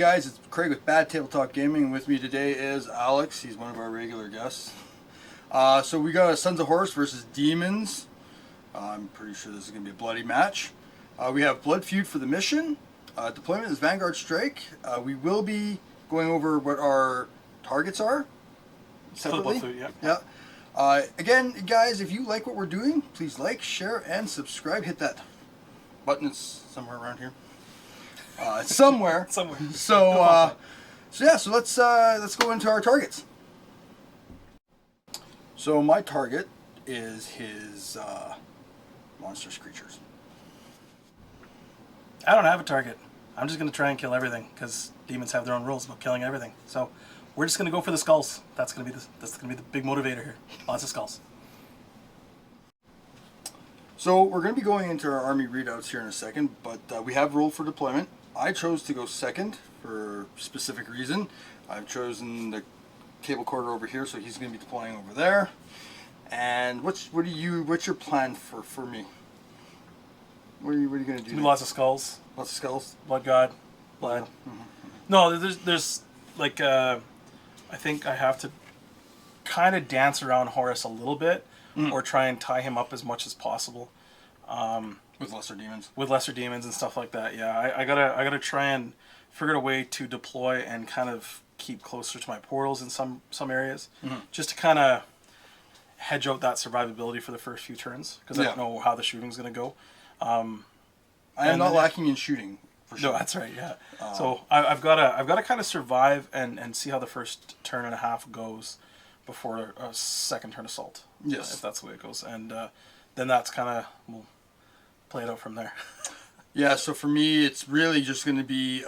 guys, it's Craig with Bad Tabletop Gaming, and with me today is Alex. He's one of our regular guests. So we got Sons of Horus versus Daemons. I'm pretty sure this is going to be a bloody match. We have Blood Feud for the mission. Deployment is Vanguard Strike. We will be going over what our targets are separately. Blood Feud, yeah. Again, guys, if you like what we're doing, please like, share, and subscribe. Hit that button. It's somewhere around here. Somewhere. Somewhere. So let's go into our targets. So my target is his monstrous creatures. I don't have a target. I'm just going to try and kill everything because demons have their own rules about killing everything. So we're just going to go for the skulls. That's going to be the big motivator here. Lots of skulls. So we're going to be going into our army readouts here in a second, but we have rolled for deployment. I chose to go second for a specific reason. I've chosen the cable corridor over here, so he's going to be deploying over there. And what's your plan for me? What are you going to do? Lots of skulls. Lots of skulls. Blood God. Blood. Mm-hmm. No, there's like I think I have to kind of dance around Horus a little bit, or try and tie him up as much as possible. With lesser demons. With lesser demons and stuff like that. Yeah, I gotta try and figure out a way to deploy and kind of keep closer to my portals in some areas, just to kind of hedge out that survivability for the first few turns because I don't know how the shooting's gonna go. I am not lacking in shooting. For sure. No, that's right. Yeah. So I've got to kind of survive and see how the first turn and a half goes before a second turn assault. Yes, if that's the way it goes, and then that's kind of we'll play it out from there. Yeah. So for me, it's really just going to be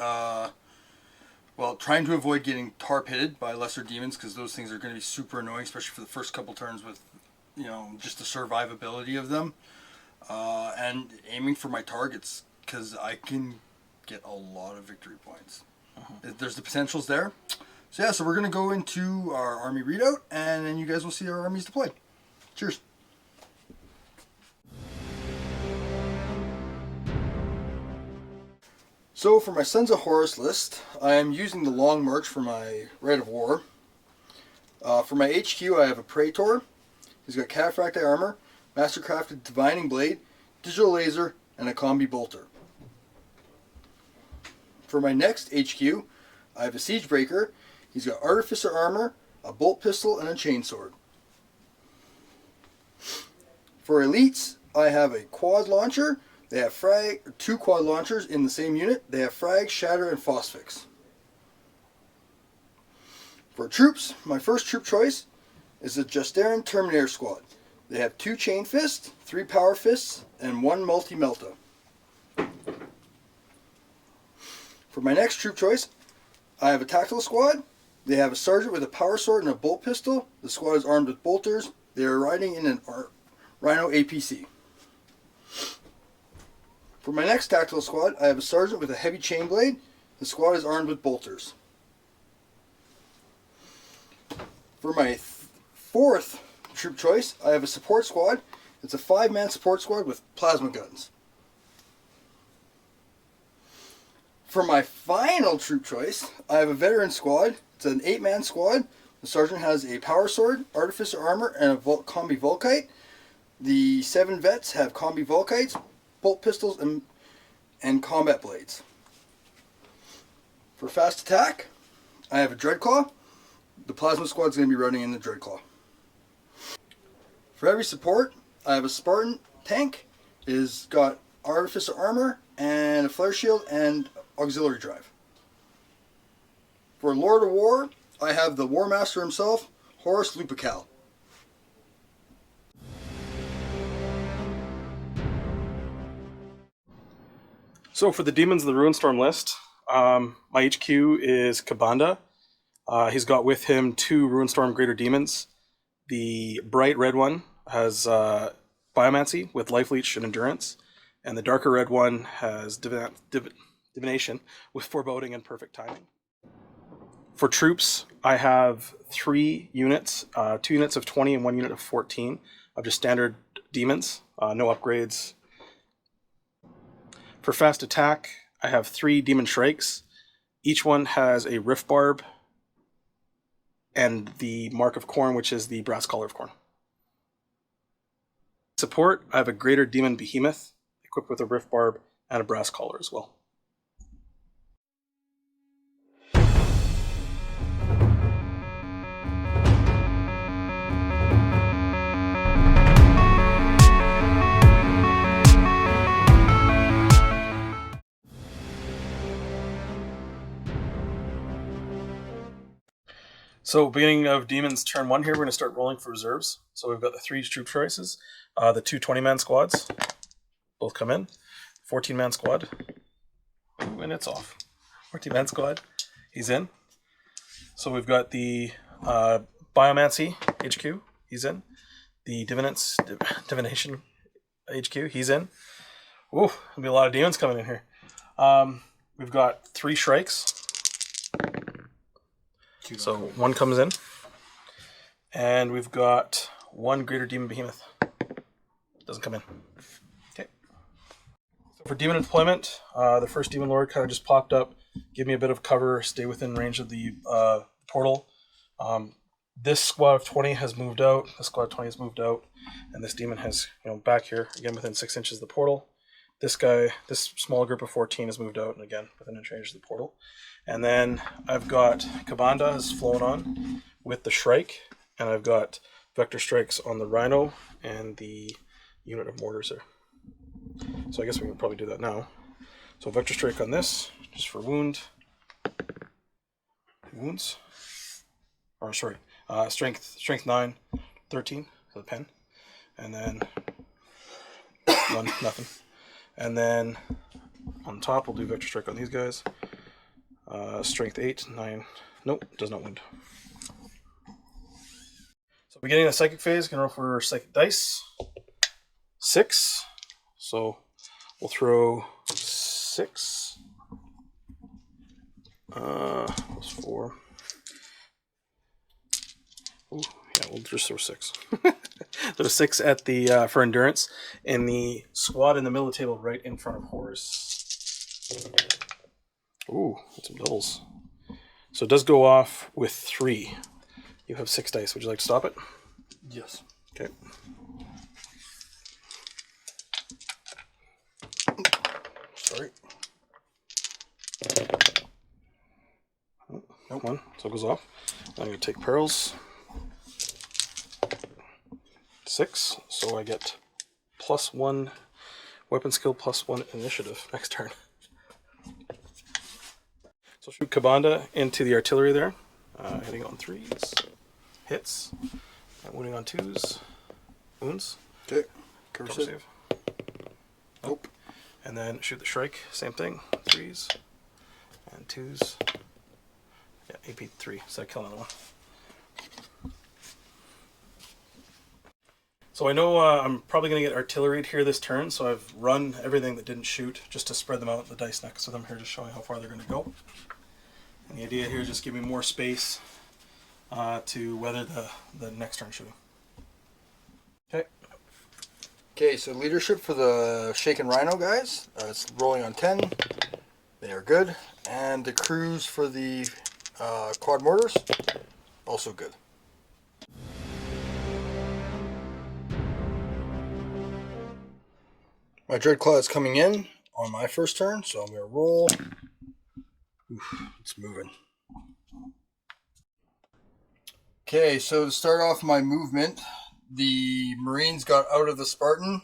trying to avoid getting tar pitted by lesser demons because those things are going to be super annoying, especially for the first couple turns with just the survivability of them, and aiming for my targets because I can get a lot of victory points. There's the potentials there. So we're going to go into our army readout, and then you guys will see our armies deployed. Cheers. So for my Sons of Horus list, I am using the Long March for my Rite of War. For my HQ, I have a Praetor. He's got Cataphracti Armor, Mastercrafted Divining Blade, Digital Laser, and a Combi Bolter. For my next HQ, I have a Siegebreaker. He's got Artificer Armor, a Bolt Pistol, and a Chainsword. For Elites, I have a Quad Launcher. They have two Quad Launchers in the same unit. They have Frag, Shatter, and Phosphex. For Troops, my first troop choice is the Justaran Terminator Squad. They have 2 Chain Fists, 3 Power Fists, and 1 Multi-Melta. For my next troop choice, I have a Tactical Squad. They have a Sergeant with a Power Sword and a Bolt Pistol. The squad is armed with bolters. They are riding in an Rhino APC. For my next Tactical Squad, I have a Sergeant with a Heavy Chain Blade. The squad is armed with bolters. For my fourth troop choice, I have a Support Squad. It's a 5-man support squad with plasma guns. For my final troop choice, I have a Veteran Squad. It's an 8-man squad. The Sergeant has a Power Sword, Artificer Armor, and a Combi Volkite. The 7 vets have Combi Volkites, Bolt Pistols, and Combat Blades. For Fast Attack, I have a Dreadclaw. The Plasma Squad is going to be running in the Dreadclaw. For every support, I have a Spartan tank. It's got Artificer Armor and a Flare Shield and Auxiliary Drive. For Lord of War, I have the War Master himself, Horus Lupercal. So for the Demons of the Ruinstorm list, my HQ is Kabanda. He's got with him 2 Ruinstorm Greater Demons. The bright red one has Biomancy with Life Leech and Endurance, and the darker red one has Divination with Foreboding and Perfect Timing. For troops, I have 3 units, 2 units of 20 and 1 unit of 14 of just standard demons, no upgrades. For fast attack, I have 3 Demon Shrikes, Each one has a rift barb and the mark of Khorne, which is the brass collar of Khorne. Support, I have a greater demon behemoth equipped with a rift barb and a brass collar as well. So beginning of Demons turn 1 here, we're going to start rolling for reserves. So we've got the 3 troop choices, the 2 20-man squads, both come in, 14-man squad, ooh, and it's off, 14-man squad, he's in. So we've got the Biomancy HQ, he's in, the Divination HQ, he's in. Ooh, there'll be a lot of demons coming in here. We've got 3 Shrikes. So 1 comes in, and we've got 1 Greater Demon Behemoth. Doesn't come in. Okay. So for demon deployment, the first Demon Lord kind of just popped up, give me a bit of cover, stay within range of the portal. This squad of 20 has moved out. This squad of 20 has moved out, and this demon has, back here again within 6 inches of the portal. This guy, this small group of 14 has moved out, and again within inch range of the portal. And then I've got Kabanda has flown on with the Shrike, and I've got Vector Strikes on the Rhino and the unit of mortars there. So I guess we can probably do that now. So Vector Strike on this, just for wounds. Or sorry, strength 9, 13 for the pen. And then 1, nothing. And then on top we'll do Vector Strike on these guys. Strength 8, 9, nope, does not wound. So beginning of the psychic phase, going to roll for psychic dice. 6, so we'll throw 6, plus 4. Ooh, yeah, we'll just throw 6. There's 6 at the for endurance, and the squad in the middle of the table right in front of Horus. Ooh, that's some doubles. So it does go off with 3. You have 6 dice. Would you like to stop it? Yes. Okay. Sorry. Nope. 1, so it goes off. I'm going to take perils. 6, so I get +1 weapon skill, +1 initiative next turn. So shoot Kabanda into the artillery there, hitting on 3s, hits, wounding on 2s, wounds. Okay, cover save. Nope. And then shoot the Shrike, same thing, 3s and 2s. Yeah, AP 3, so I kill another one. So I know I'm probably going to get artilleried here this turn, so I've run everything that didn't shoot just to spread them out, the dice next to them here, just showing how far they're going to go. And the idea here is just give me more space to weather the next turn shooting. Okay. Okay, so leadership for the Shaken Rhino guys. It's rolling on 10. They are good. And the crews for the quad mortars, also good. My Dreadclaw is coming in on my first turn, so I'm going to roll. Oof, it's moving. Okay, so to start off my movement, the Marines got out of the Spartan.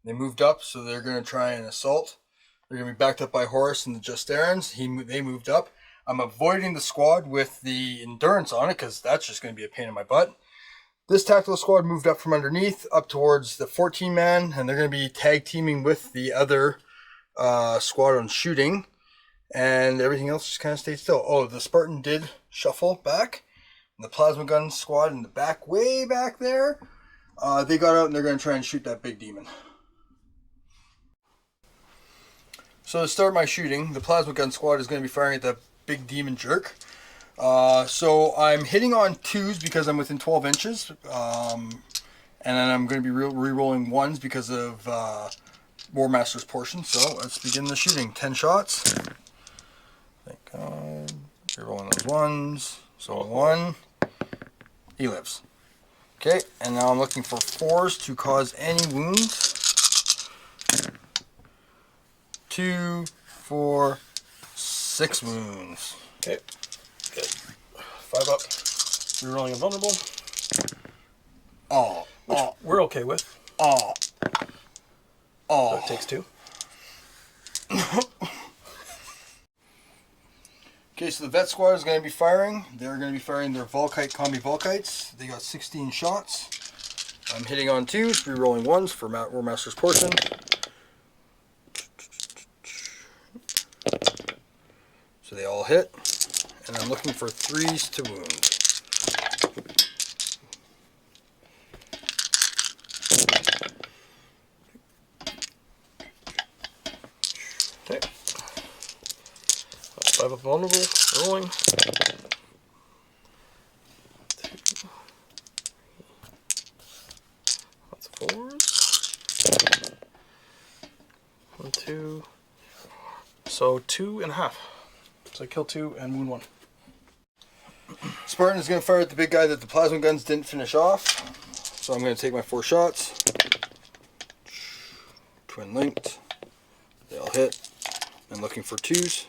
They moved up, so they're going to try and assault. They're going to be backed up by Horus and the Justerans. They moved up. I'm avoiding the squad with the Endurance on it, because that's just going to be a pain in my butt. This tactical squad moved up from underneath, up towards the 14-man, and they're going to be tag teaming with the other squad on shooting. And everything else just kind of stayed still. Oh, the Spartan did shuffle back. And the plasma gun squad in the back, way back there, they got out and they're going to try and shoot that big demon. So to start my shooting, the plasma gun squad is going to be firing at that big demon jerk. So I'm hitting on 2s because I'm within 12 inches. And then I'm going to be re-rolling 1s because of War Master's portion. So let's begin the shooting. 10 shots. Thank God. Rerolling those ones. So 1. He lives. Okay, and now I'm looking for 4s to cause any wounds. 2, 4, 6 wounds. Okay, good. 5 up. Rerolling invulnerable. Oh, which we're okay with. Oh. So it takes 2. Okay, so the vet squad is going to be firing. They're going to be firing their Volkite combi Volkites. They got 16 shots. I'm hitting on 2s, rerolling 1s for War Master's Portion. So they all hit. And I'm looking for 3s to wound. Okay. 5 up vulnerable, rolling. 2. That's 4s. 1, 2. So 2.5. So I kill 2 and wound 1. Spartan is going to fire at the big guy that the plasma guns didn't finish off. So I'm going to take my 4 shots. Twin linked. They all hit. I'm looking for 2s.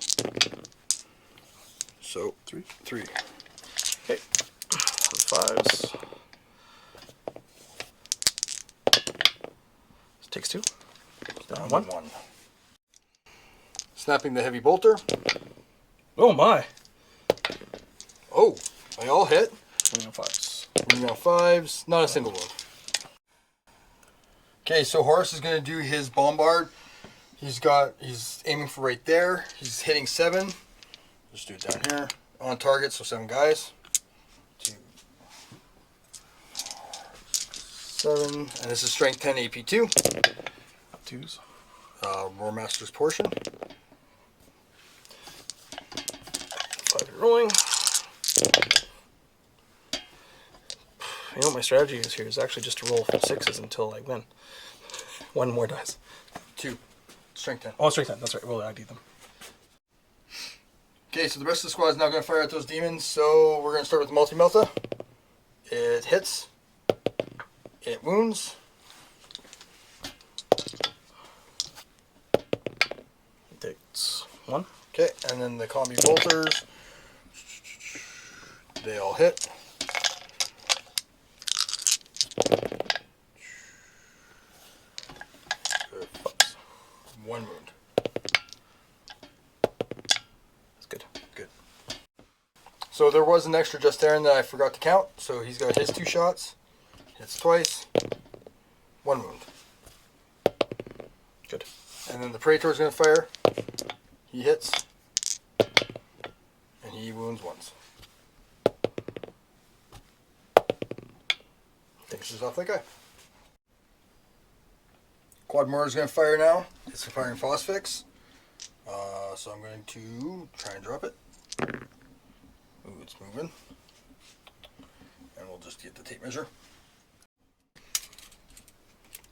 So 3. Okay. 5s. This takes 2. Down 1. Snapping the heavy bolter. Oh my! Oh, they all hit. Winning on 5s. Winning on 5s. Not a single wound. Okay, so Horus is going to do his bombard. He's aiming for right there. He's hitting 7. Just do it down here. On target, so 7 guys. 2, 7. And this is strength 10 AP 2. 2s. War Master's Portion. 5 rolling. You know what my strategy is here is actually just to roll 6s until like then. 1 more dies. 2. Strength 10. Oh, strength 10. That's right. We'll ID them. Okay, so the rest of the squad is now going to fire at those demons. So we're going to start with the multi-melta. It hits. It wounds. It takes 1. Okay, and then the combi bolters. They all hit. One wound. That's good. Good. So there was an extra just there that I forgot to count. So he's got his 2 shots. Hits twice. 1 wound. Good. And then the Praetor is going to fire. He hits. And he wounds once. Finishes off that guy. Quad mortar is going to fire now. It's firing Phosphix. So I'm going to try and drop it. Ooh, it's moving. And we'll just get the tape measure.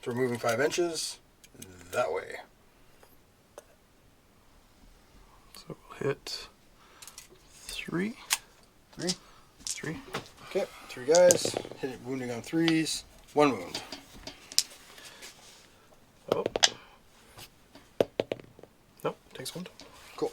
So we're moving 5 inches that way. So we'll hit 3. 3. Okay, 3 guys. Hit it, wounding on 3s. 1 wound. Oh. Nope, takes 1. Cool.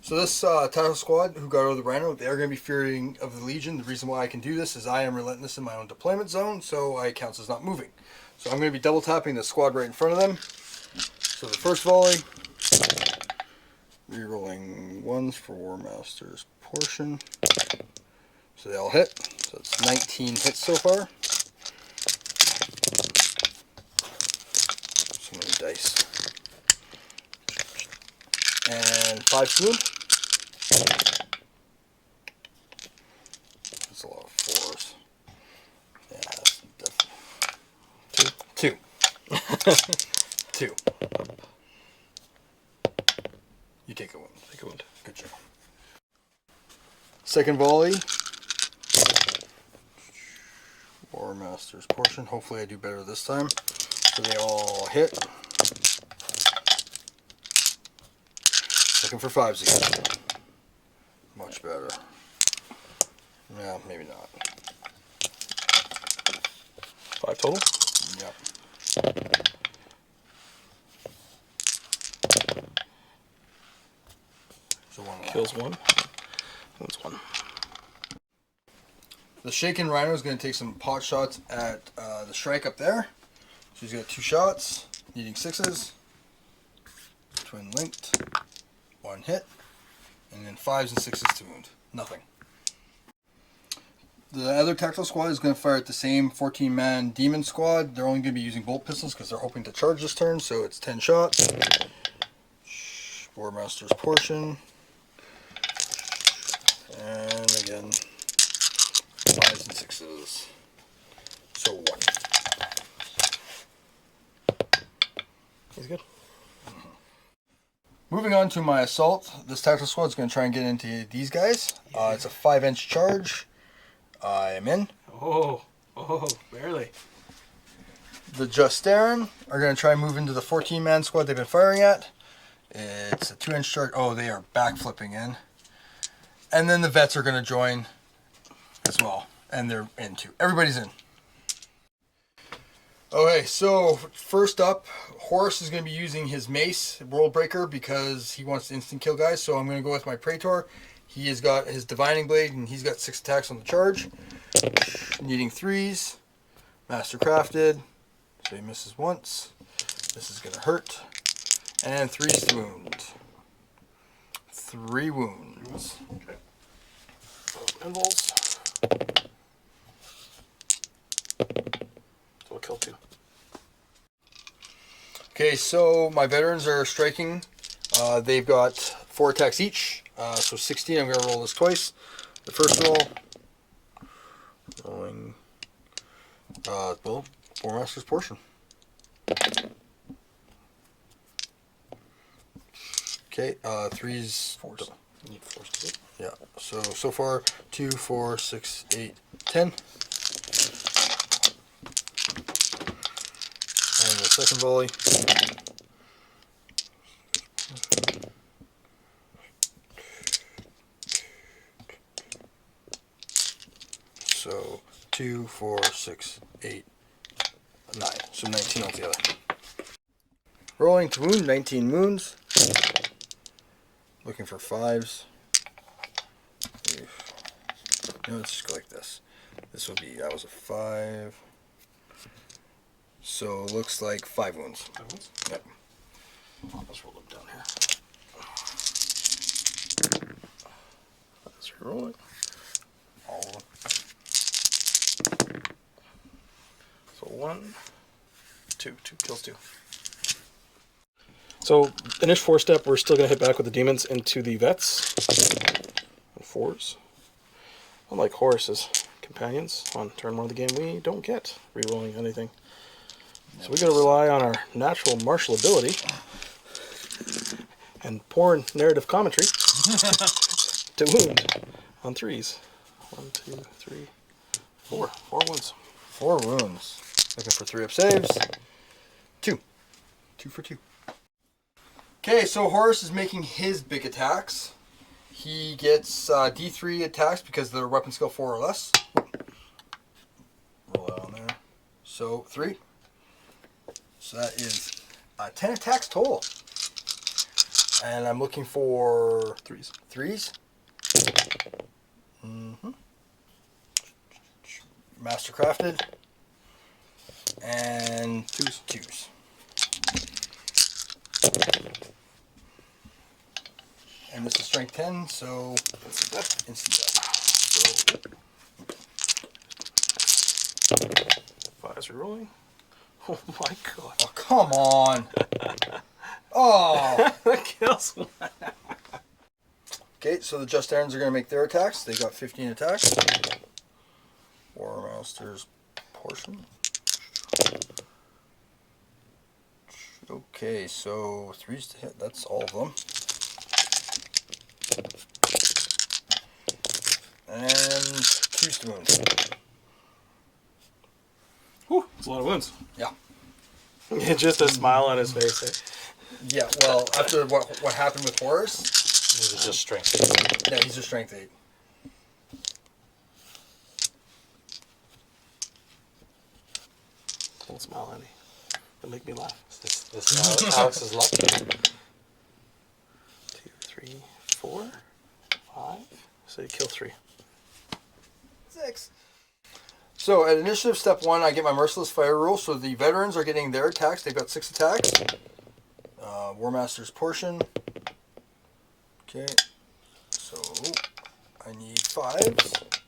So this Tahoe squad who got out of the Rhino, they're going to be fearing of the Legion. The reason why I can do this is I am relentless in my own deployment zone, so I counts as not moving. So I'm going to be double tapping the squad right in front of them. So the first volley, rerolling 1s for War Master's Portion. So they all hit. So it's 19 hits so far. So many dice. And 5 wound. That's a lot of 4s. Yeah, that's definitely 2. 2. You take a wound. Take a wound. Good job. Second volley. War Master's Portion. Hopefully I do better this time. So they all hit. Looking for 5s again. better. Yeah, maybe not. 5 total? Yep. So 1 Kills 1. That's 1. The Shaken Rhino is going to take some pot shots at the Shrike up there. So he's got 2 shots, needing 6s. Twin linked. 1 hit. And then 5s and 6s to wound. Nothing. The other tactical squad is going to fire at the same 14-man demon squad. They're only going to be using bolt pistols because they're hoping to charge this turn, so it's 10 shots. Warmaster's Portion. And again, 5s and 6s. So 1. He's good. Moving on to my assault, this tactical squad is going to try and get into these guys. It's a 5-inch charge. I am in. Oh, barely. The Justarin are going to try and move into the 14-man squad they've been firing at. It's a 2-inch charge. Oh, they are backflipping in. And then the vets are going to join as well. And they're in too. Everybody's in. Okay, so first up, Horus is going to be using his mace, World Breaker, because he wants to instant kill guys. So I'm going to go with my Praetor. He has got his Divining Blade, and he's got 6 attacks on the charge. Needing 3s. Master Crafted. So he misses once. This is going to hurt. And 3s to wound. 3 wounds. Okay. Invols. So we'll kill 2. Okay, so my veterans are striking. They've got 4 attacks each. So 16, I'm going to roll this twice. The first roll. Rolling. Well, Warmaster's Portion. Okay, 3s. 4s. Need 4s to hit. Yeah, so far 2, 4, 6, 8, 10. And the second volley. So 2, 4, 6, 8, 9. So 19 altogether. Rolling to wound, 19 wounds. Looking for 5s. No, let's just go like this. This will be, that was a 5. So looks like 5 wounds. 5 wounds? Yep. Let's roll them down here. Let's roll it. All of them. So 1, 2 kills 2. So initial 4-step, we're still going to hit back with the demons into the vets. 4s. Unlike Horus's companions on turn 1 of the game, we don't get rerolling anything. So we got to rely on our natural martial ability and poor narrative commentary to wound on 3s. 1, 2, 3, 4. 4 wounds. 4 wounds. Looking for 3 up saves. 2. 2 for 2. Okay, so Horus is making his big attacks. He gets D3 attacks because they're weapon skill 4 or less. Roll that on there. So 3. So that is 10 attacks total. And I'm looking for 3s. 3s. Master Crafted. And 2s. And this is strength 10, so instant death. 5s rerolling. Oh my god. Oh, come on. Oh. That kills one. Okay, so the Justarans are going to make their attacks. They got 15 attacks. Warmaster's Portion. Okay, so 3s to hit. That's all of them. And 2s to wound. Whew, that's a lot of wounds. Yeah. Just a smile on his face. Eh? Yeah, well, after what happened with Horus, This is just strength. Yeah, he's a strength 8. Don't smile at me. It'll make me laugh. This Alex's luck. 2, 3, 4, 5. So you kill 3. 6. So at initiative step 1, I get my merciless fire rule. So the veterans are getting their attacks. They've got 6 attacks. War Master's portion. Okay. So I need 5s.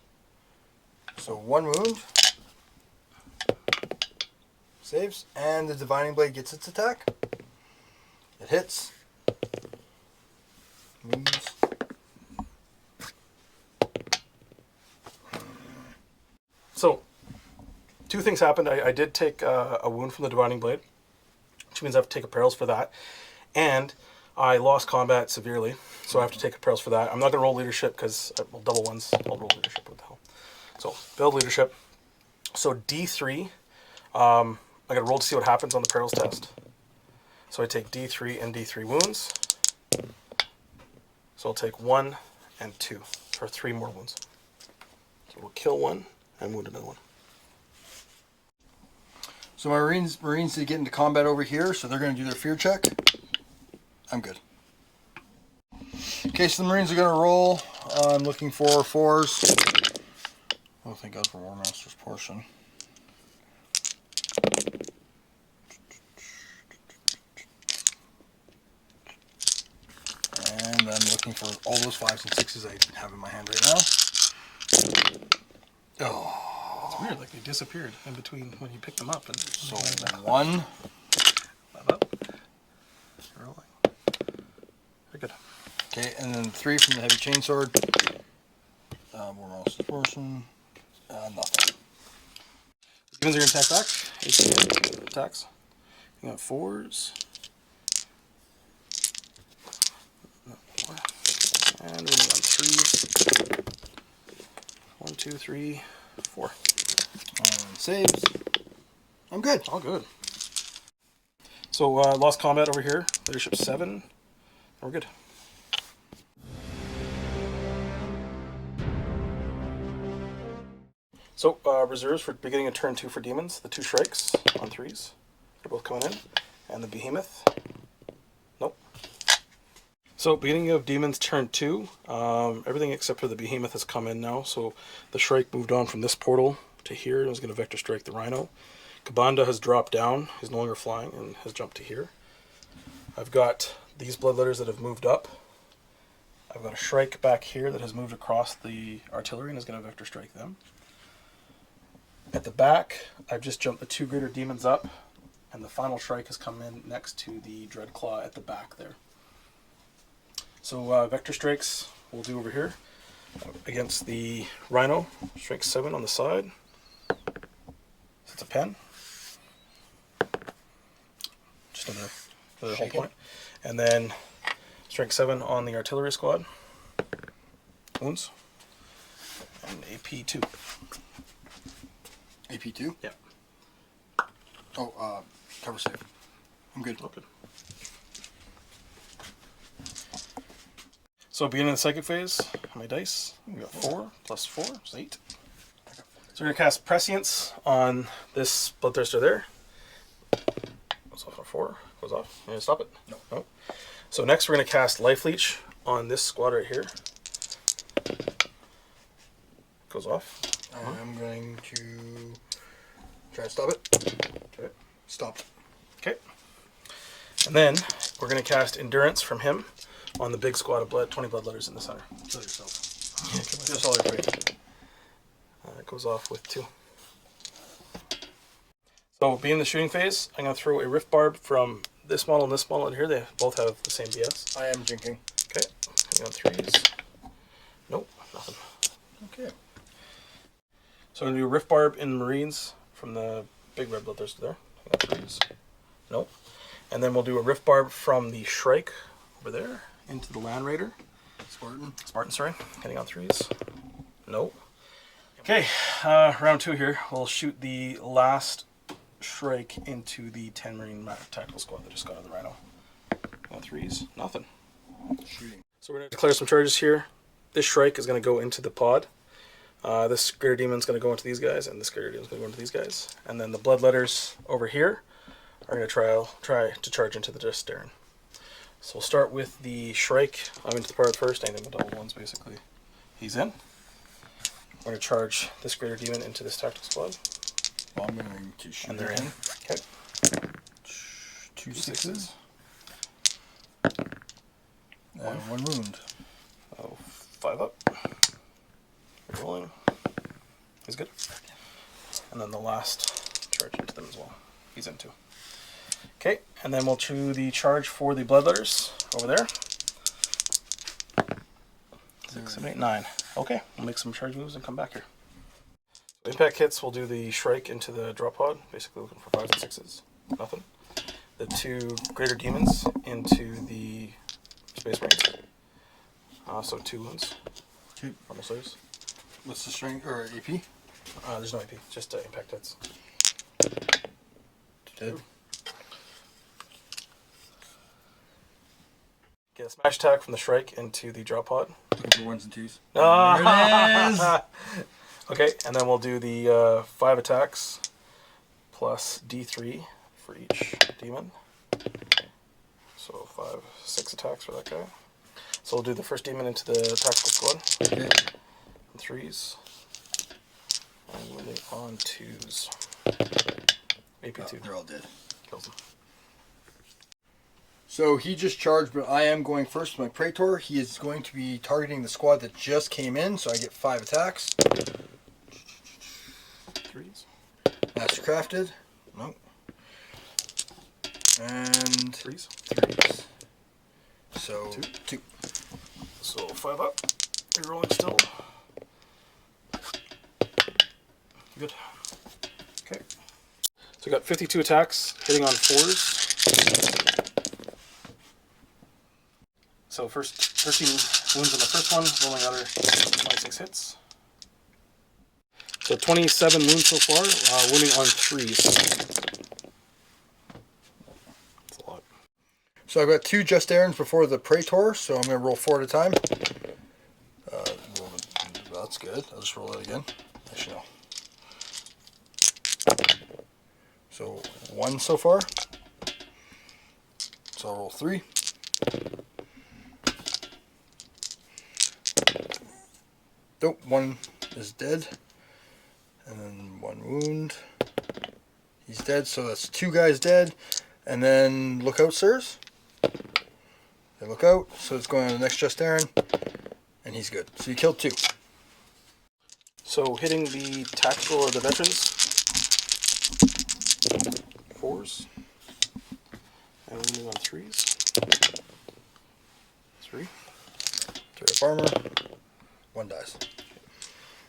So 1 wound. Saves. And the Divining Blade gets its attack. It hits. Moves. So, 2 things happened. I did take a wound from the Divining Blade, which means I have to take a perils for that. And I lost combat severely, so I have to take a perils for that. I'm not going to roll leadership because, well, double ones. I'll roll leadership. What the hell? So, build leadership. So, D3, I got to roll to see what happens on the perils test. So, I take D3 and D3 wounds. So, I'll take 1 and 2 for 3 more wounds. So, we'll kill 1 and wound another 1. So my Marines did get into combat over here, so they're going to do their fear check. I'm good. Okay, so the Marines are going to roll. I'm looking for 4s. Oh, thank God for War Master's portion. And I'm looking for all those 5s and 6s I have in my hand right now. Oh. It's weird, like they disappeared in between when you picked them up. And So 1. Rolling. Very good. Okay, and then 3 from the heavy chainsword. War Master's portion. Nothing. Demons are going to attack back. 18 attacks. You got 4s. And we're on 3s. 1, 2, 3, 4. Saves. I'm good. All good. So, lost combat over here. Leadership 7. We're good. So, reserves for beginning of turn 2 for demons. The 2 shrikes on 3s. They're both coming in. And the behemoth. Nope. So, beginning of demons turn 2. Everything except for the behemoth has come in now. So, the shrike moved on from this portal to here and was going to vector strike the rhino. Kabanda has dropped down. He's no longer flying and has jumped to here. I've got these bloodletters that have moved up. I've got a shrike back here that has moved across the artillery and is going to vector strike them. At the back, I've just jumped the 2 greater demons up, and the final shrike has come in next to the Dreadclaw at the back there. So vector strikes we'll do over here against the rhino. Strike 7 on the side. So it's a pen. Just another whole point. And then strike 7 on the artillery squad. Wounds. And AP 2. AP 2? Yeah. Oh, cover save. I'm good. Okay. So beginning of the psychic phase, my dice, we got 4 plus 4 is 8. So we're going to cast Prescience on this Bloodthirster there. Goes off on 4, goes off. You going to stop it? No. So next we're going to cast Life Leech on this squad right here. Goes off. I'm going to try to stop it. Okay. Stopped. Okay. And then we're going to cast Endurance from him on the big squad of 20 bloodletters in the center. Kill yourself. Just all your faith. It goes off with 2. So, being the shooting phase, I'm going to throw a Rift Barb from this model and this model in here. They both have the same BS. I am jinking. Okay. Coming on 3s. Nope, nothing. Okay. So, I'm going to do a Rift Barb in Marines from the big red bloodthirster there. Coming on 3s. Nope. And then we'll do a Rift Barb from the Shrike over there into the Land Raider. Spartan, sorry. Heading on 3s. Nope. Okay, round 2 here. We'll shoot the last Shrike into the 10 Marine tactical squad that just got out of the Rhino. On 3s, nothing. Shooting. So we're going to declare some charges here. This Shrike is going to go into the pod. This Greater Demon is going to go into these guys, and this Greater Demon is going to go into these guys. And then the Bloodletters over here are going to try to charge into the Justarin. So we'll start with the Shrike. I'm into the part first. Anything with double ones, basically. He's in. We're going to charge this Greater Demon into this tactical squad. Well, I'm going to shoot. And they're in. Okay. 2 6s. And 1 wound. Oh, 5 up. Rolling. He's good. And then the last charge into them as well. He's in 2. Okay, and then we'll do the charge for the Bloodletters over there. 6, 7, 8, 9. Okay, we'll make some charge moves and come back here. Impact hits, we'll do the Shrike into the drop pod, basically looking for 5s and 6s. Nothing. The 2 Greater Demons into the Space Marines. So 2 wounds. 2 normal saves. What's the strength or AP? There's no AP, just impact hits. Dead. Get a smash attack from the Shrike into the drop pod. Looking for 1s and 2s. Ah! Okay, and then we'll do the 5 attacks plus D3 for each demon. So 5, 6 attacks for that guy. So we'll do the first demon into the tactical squad. Okay. And 3s. And we'll move on 2s. AP2. They're all dead. Kills them. So he just charged, but I am going first with my Praetor. He is going to be targeting the squad that just came in, so I get 5 attacks. 3s. Mastercrafted. Nope. And 3s. 3s. So 2. So 5 up. You're rolling still. Good. Okay. So we got 52 attacks, hitting on 4s. So first 13 wounds on the first one, rolling another 26 hits. So 27 wounds so far, wounding on 3s. That's a lot. So I've got 2 Justarans before the Praetor, so I'm going to roll 4 at a time. That's good. I'll just roll that again. Actually, no. So 1 so far. So I'll roll 3. Nope, 1 is dead. And then 1 wound. He's dead, so that's 2 guys dead. And then look out, sirs. They look out, so it's going on the next Justarin. And he's good. So you killed 2. So hitting the tactical or the veterans. 4s. And wounding on 3s. 3. 3 up armor. 1 dies.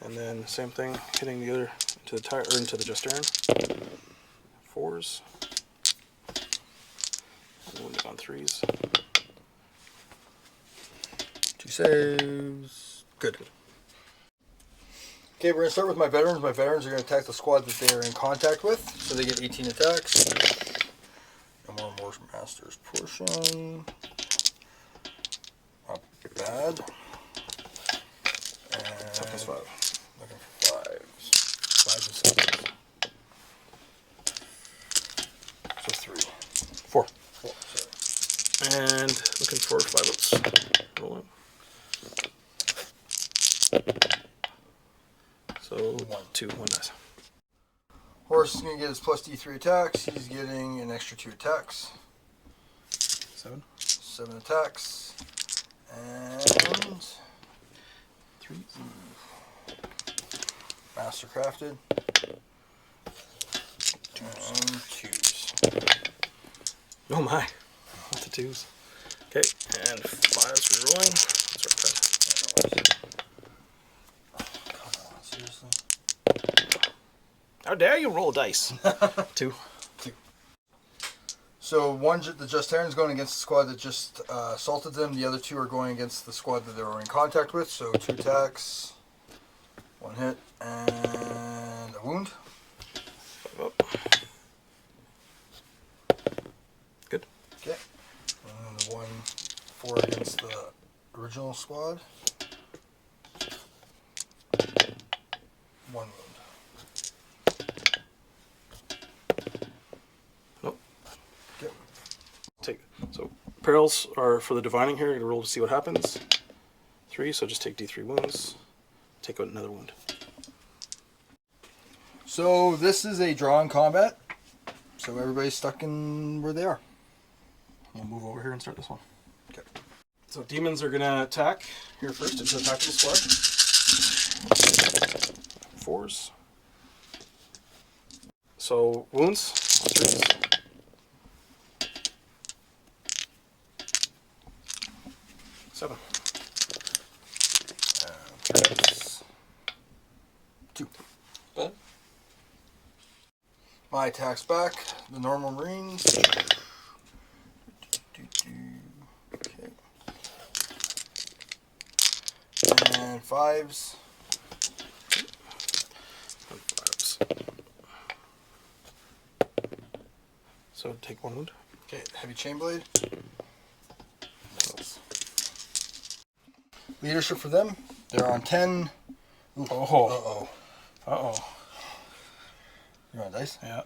And then same thing, hitting the other into the tire or into the Justarin. 4s. And wounding on 3s. 2 saves. Good. Okay, we're going to start with my veterans. My veterans are going to attack the squad that they are in contact with, so they get 18 attacks. And more Master's Portion. Not bad. Toughness 5. Looking for 5s. 5s and 7s. So 3. 4. 4, sorry. And looking for 5 ups. Rolling. So 2, 1 dies. Horus is going to get his plus D3 attacks. He's getting an extra 2 attacks. 7. 7 attacks. And 3. Mastercrafted. And 2s. Oh my. With the 2s. Okay, and 5s rerolling. That's right, Come on, seriously? how dare you roll dice? 2. 2. So the Justarin's going against the squad that just assaulted them. The other 2 are going against the squad that they were in contact with. So 2 attacks, 1 hit, and a wound. 5 up. Good. Okay. And then the 1 4 against the original squad. 1 wound. Nope. Yep. Take so perils are for the divining here. You're gonna roll to see what happens. 3, so just take D3 wounds. Take out another wound. So this is a drawn combat. So everybody's stuck in where they are. We'll move over here and start this one. Okay. So demons are gonna attack here first into the tactical squad. 4s. So wounds on 3s. 7. 3. 2. But My attack's back. The normal Marines. Okay. And 5s. And 5s. So take 1 wound. Okay, heavy chain blade. Missiles. Leadership for them. They're on 10. Ooh. Oh. Uh-oh. Uh-oh. You want dice? Yeah.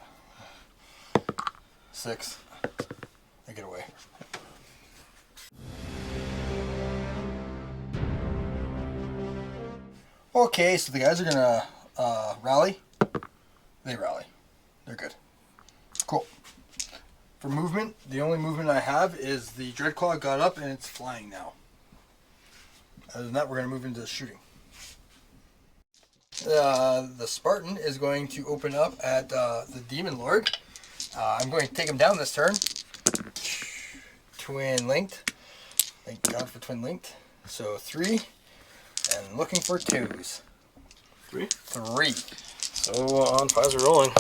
6. They get away. Okay, so the guys are gonna rally. They rally. They're good. Cool. For movement, the only movement I have is the Dreadclaw got up and it's flying now. Other than that, we're gonna move into shooting. The Spartan is going to open up at the Demon Lord. I'm going to take him down this turn. Twin linked. Thank God for twin linked. So 3. And looking for 2s. 3. 3. So on 5s are rolling.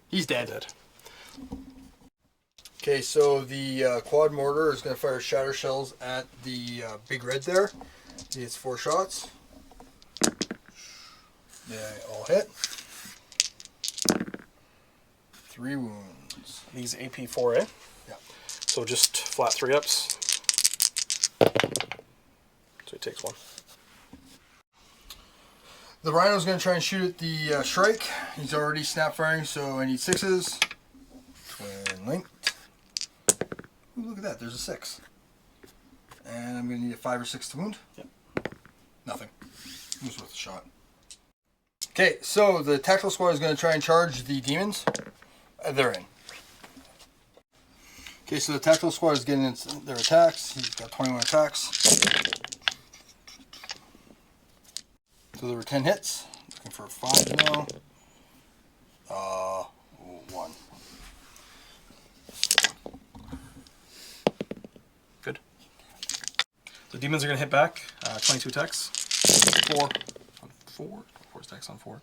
He's dead. Okay, so the quad mortar is going to fire shatter shells at the big red there. It's 4 shots. They all hit. 3 wounds. These AP4, eh? Yeah. So just flat 3-ups. So he takes 1. The Rhino's going to try and shoot at the Shrike. He's already snap firing, so I need 6s. Twin linked. Ooh, look at that, there's a 6. And I'm going to need a 5 or 6 to wound. Yep. Nothing. It was worth a shot. Okay, so the tactical squad is going to try and charge the demons. They're in. Okay, so the tactical squad is getting their attacks. He's got 21 attacks. So there were 10 hits. Looking for 5 now. 1. Good. The demons are going to hit back. 22 attacks. 4 on 4. 4 attacks on 4.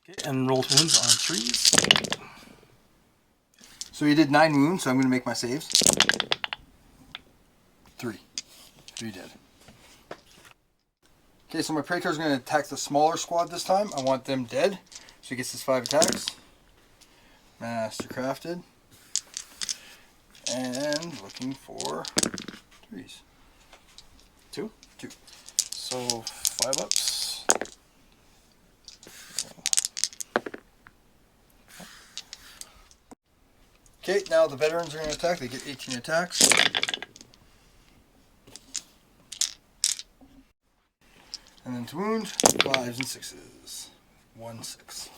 Okay, and roll wounds on 3s. So he did 9 wounds, so I'm going to make my saves. 3. 3 dead. Okay, so my Praetor is going to attack the smaller squad this time. I want them dead. So he gets his 5 attacks. Mastercrafted. And looking for 3s. 2. 2. So 5-ups. Okay, now the veterans are going to attack. They get 18 attacks. And then to wound, 5s and 6s. 1, 6.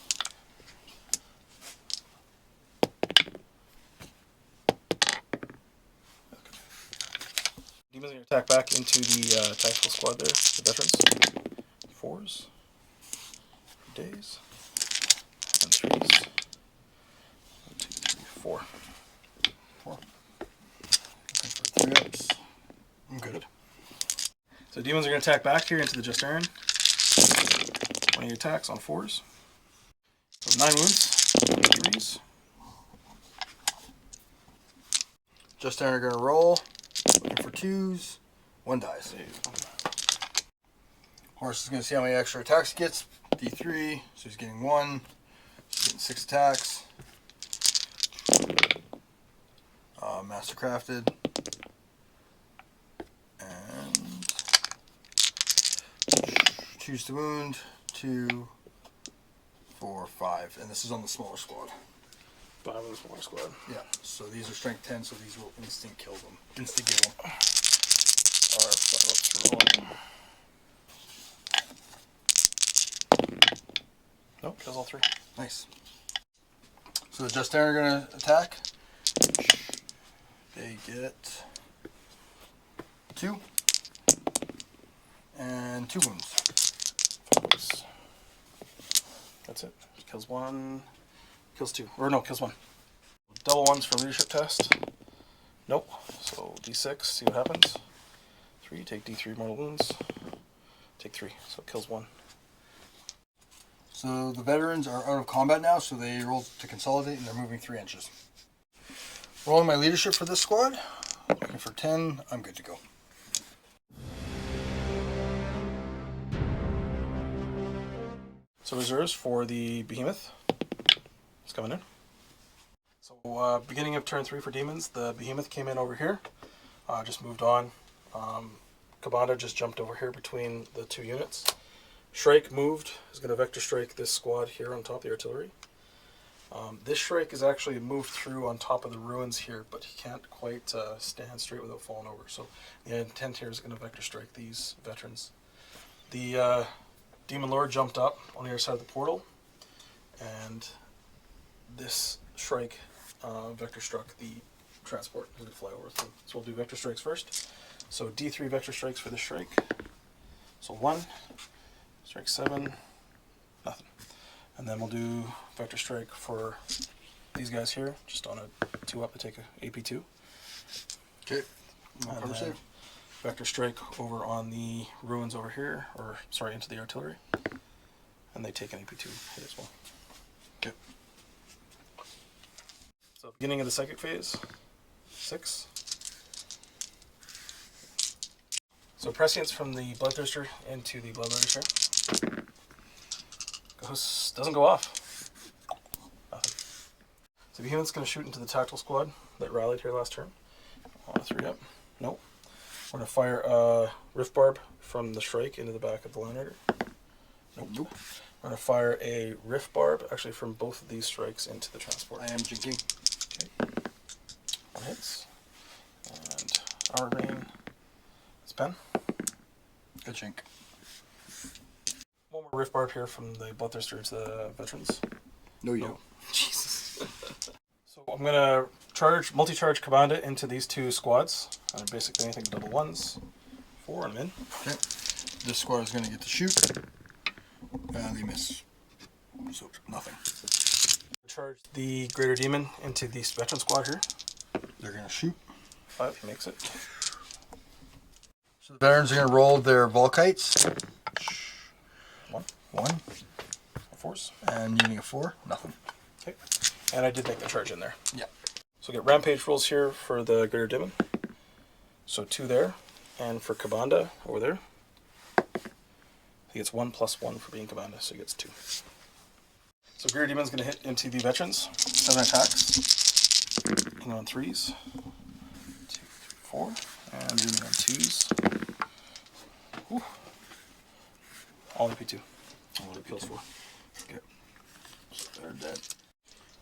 Demons are going to attack back into the tactical squad there, the veterans. 4s. Days. And 3s. 1, 2, 3, 4. 4. Looking for 3 ups. I'm good. So demons are going to attack back here into the Just Aaron. 20 attacks on 4s. So 9 wounds. 3s. Just Aaron are going to roll. Looking for 2s. 1 dies. Horus is going to see how many extra attacks he gets. D3. So he's getting 1. He's getting 6 attacks. Mastercrafted. choose to wound. 2, 4, 5. And this is on the smaller squad. 5 on the smaller squad. Yeah, so these are strength 10, so these will instant kill them. Instigate them. Alright, let's roll. Nope, kills all 3. Nice. So the Just are going to attack. They get 2. And 2 wounds. Focus. That's it. Kills 1. Kills 2. Or no, kills 1. Double 1s for leadership test. Nope. So D6, see what happens. 3, take D3 mortal wounds. Take 3, so it kills 1. So the veterans are out of combat now, so they roll to consolidate and they're moving 3 inches. Rolling my leadership for this squad. Looking for 10. I'm good to go. So reserves for the Behemoth. It's coming in. So beginning of turn 3 for Demons, the Behemoth came in over here. Just moved on. Kabanda just jumped over here between the 2 units. Shrike moved, is going to vector strike this squad here on top of the artillery. This Shrike is actually moved through on top of the ruins here, but he can't quite stand straight without falling over. So the intent here is going to vector strike these veterans. The Demon Lord jumped up on the other side of the portal, and this Shrike vector struck the transport. He's going to fly over. So we'll do vector strikes first. So D3 vector strikes for the Shrike. So 1. Strike 7, nothing. And then we'll do vector strike for these guys here, just on a 2 up to take a AP2. Okay. And then vector strike over on the ruins over here, or sorry, into the artillery. And they take an AP2 hit as well. Okay. So beginning of the psychic phase, 6. So prescience from the Bloodthirster into the Bloodthirster. Doesn't go off. Nothing. So Behemoth's going to shoot into the tactical squad that rallied here last turn. 3 up. Nope. We're going to fire a Rift Barb from the Shrike into the back of the Line Rider. Nope. We're going to fire a Rift Barb, actually from both of these strikes, into the transport. I am jinking. Okay. 1 hits. And Armor Rain. It's pen. Good chink. One more Rift Barb here from the Bloodthirster to the veterans. No, you don't. Jesus. So I'm going to multi-charge Kabanda into these 2 squads. Basically anything double 1s. 4 and I'm in. Okay. This squad is going to get to shoot. And they miss. So, nothing. Charge the Greater Demon into the veteran squad here. They're going to shoot. 5, he makes it. So the veterans are going to roll their Volkites. 1. A force. And using a 4. Nothing. Okay. And I did make the charge in there. Yeah. So get Rampage rolls here for the Greater Demon. So 2 there. And for Kabanda over there, he gets 1 + 1 for being Kabanda, so he gets 2. So Greater Demon's going to hit into the veterans. 7 attacks. Hitting on 3s. 2, 3, 4. And zooming on 2s. Whew. All AP2. All it kills 4. Okay. So they're dead.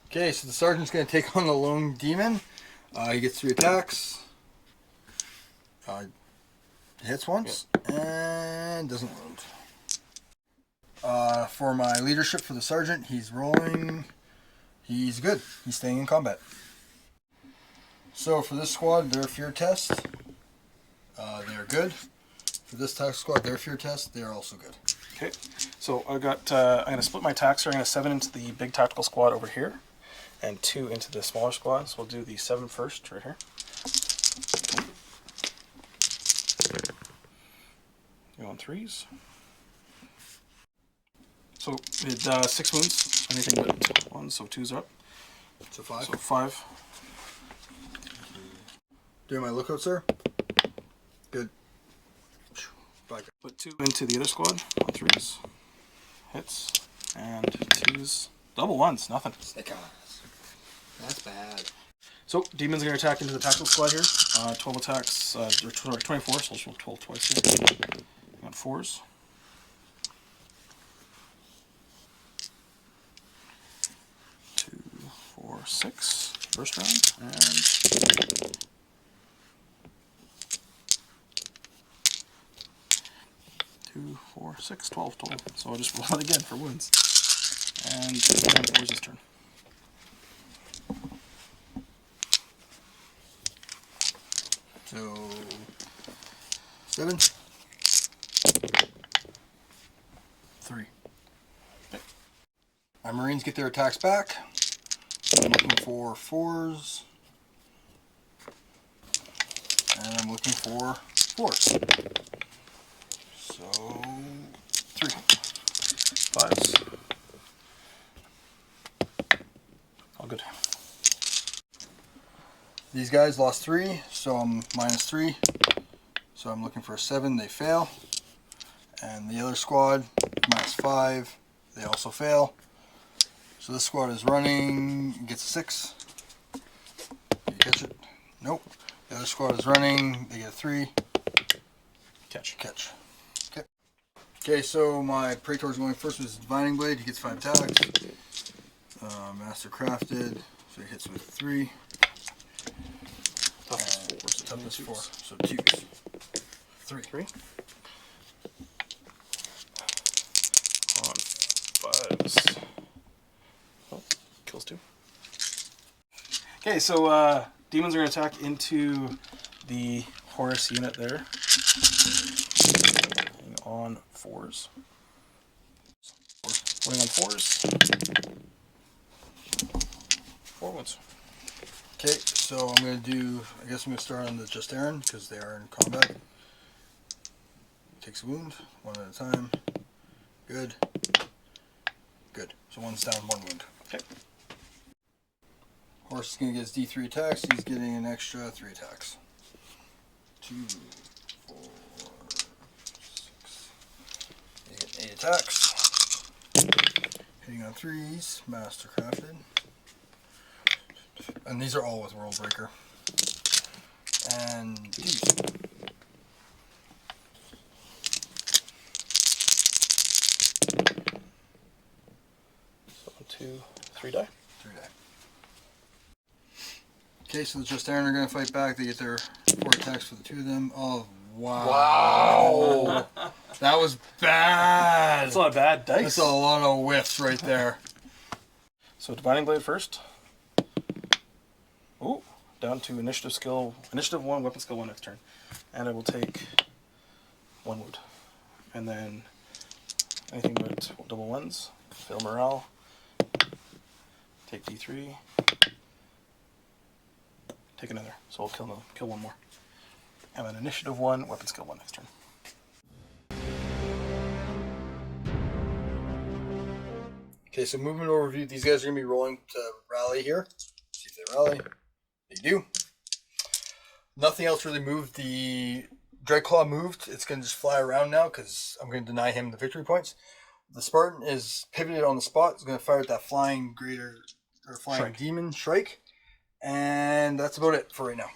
Okay, so the sergeant's going to take on the lone demon. He gets 3 attacks. Hits once. Yep. And doesn't wound. For my leadership for the sergeant, he's rolling. He's good. He's staying in combat. So for this squad, their fear test, they're good. For this task squad, their fear test, they're also good. Okay, so I got. I'm going to split my attacks here. I'm going to 7 into the big tactical squad over here, and 2 into the smaller squad. So we'll do the 7 first, right here. Go on 3s. So we did 6 wounds. Anything but 1, so 2's up. So 5. So 5. Doing my lookout, sir. Good. Put 2 into the other squad on 3s. Hits. And 2s. Double 1s, nothing. Snake eyes. That's bad. So, Demon's going to attack into the tactical squad here. 12 attacks, or 24, so I'll roll 12 twice here. Got 4s. 6. First round. And 2, 4, 6, 12 total. So I'll just roll it again for wounds. And Horus' this turn. So 7. 3. Okay. My Marines get their attacks back. I'm looking for 4s. And I'm looking for 4s. So 3. 5s. All good. These guys lost 3, so I'm -3. So I'm looking for a 7, they fail. And the other squad, -5, they also fail. So this squad is running, gets a 6. Did you catch it? Nope. The other squad is running, they get a 3. Catch. Catch. Okay. Okay, so my Praetor's going first with his Divining Blade, he gets 5 attacks. Master Crafted, so he hits with 3. Toughness 4, so 2s. 3. 3. On 5s. Oh, kills 2. Okay, so demons are going to attack into the Horus unit there. On 4s. Running on 4s. 4 wounds. Okay, so I'm going to do, I guess I'm going to start on the Justarin, because they are in combat. Takes a wound, 1 at a time. Good. Good. So 1's down, 1 wound. Okay. Horse is going to get his D3 attacks, he's getting an extra 3 attacks. 2, 4, 6. He's getting 8 attacks. Hitting on 3s, Master Crafted. And these are all with World Breaker. And these. So 2, 3 die. 3 die. Okay, so the Justarin are going to fight back. They get their 4 attacks for the 2 of them. Oh, wow. Wow. That was bad. That's a lot of bad dice. That's a lot of whiffs right there. So Divining Blade first. Oh, down to initiative skill. Initiative 1, weapon skill 1 next turn. And I will take 1 wound. And then anything but double 1s. Fail morale. Take D3. Take another. So I'll kill 1 more. And then initiative 1, weapon skill 1 next turn. Okay, so movement overview. These guys are going to be rolling to rally here. See if they rally. They do. Nothing else really moved. The Dreadclaw moved. It's going to just fly around now because I'm going to deny him the victory points. The Spartan is pivoted on the spot. It's going to fire at that flying Shrike. demon Shrike. And that's about it for right now.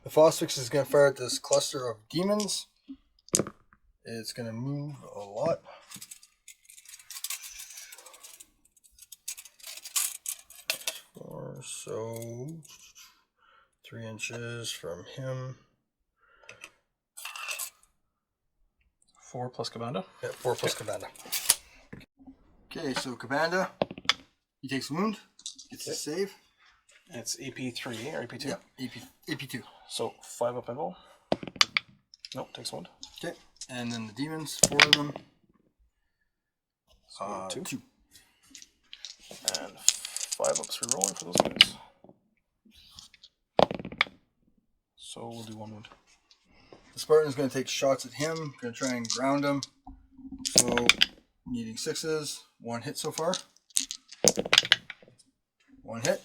The Phosphix is going to fire at this cluster of demons. It's going to move a lot. So 3 inches from him. 4 plus Cabanda. Yeah, 4 plus Cabanda. Okay, so Cabanda, he takes a wound, gets a save. And it's AP3 or AP2? Yeah, AP2. So 5 up and roll. Nope, takes 1. Okay, and then the demons, 4 of them. So 2. 2. And 5 ups re-rolling for those guys. So we'll do 1 wound. The Spartan's going to take shots at him, going to try and ground him. So, needing 6s, 1 hit so far. 1 hit.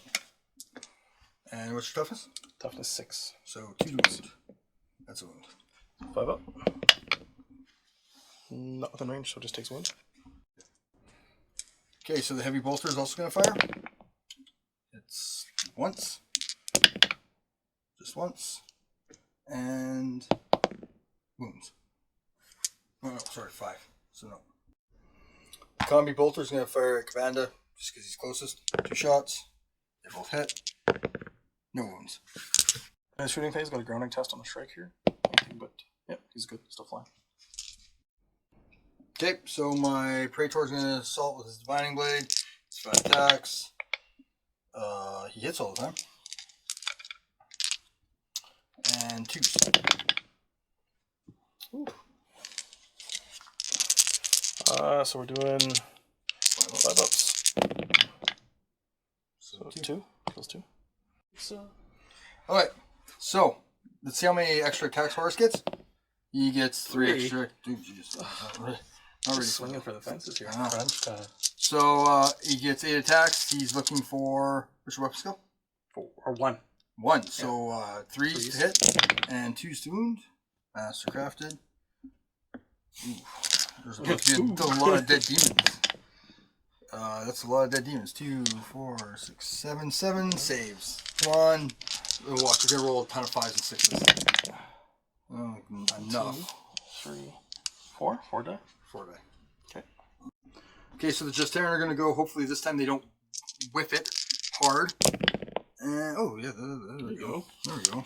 And what's your toughness? Toughness 6. So 2 to wound. That's a wound. 5 up. Not within range, so it just takes 1. Okay, so the heavy bolter is also going to fire. It's once. Just once. And wounds. Oh, no, sorry, 5. So no. The combi bolter is going to fire at Cabanda just because he's closest. 2 shots. They both hit. No wounds. In the shooting phase, got a grounding test on the strike here. Anything but, yep, he's good. Still flying. Okay, so my Praetor is going to assault with his Divining Blade. It's 5 attacks. He hits all the time. And 2. Ooh. So we're doing 5 ups. So 2 kills 2. So. Alright, so let's see how many extra attacks Horus gets. He gets 3 extra. Dude, jeez. Not really Swinging for the fences here. Crunch time. So he gets 8 attacks. He's looking for which weapon skill? 4 or 1. 1. So 3's to hit and 2's to wound. Master crafted. Ooh. There's about to be a lot of dead demons. That's a lot of dead demons. 2, 4, 6, 7, 7 saves. Come on. Watch, we're gonna roll a ton of 5s and 6s. Oh, enough. 2, 3, 4. 4 die. 4 die. Okay. Okay, so the Justarian are gonna go. Hopefully this time they don't whiff it hard. And oh yeah, there we go. There we go.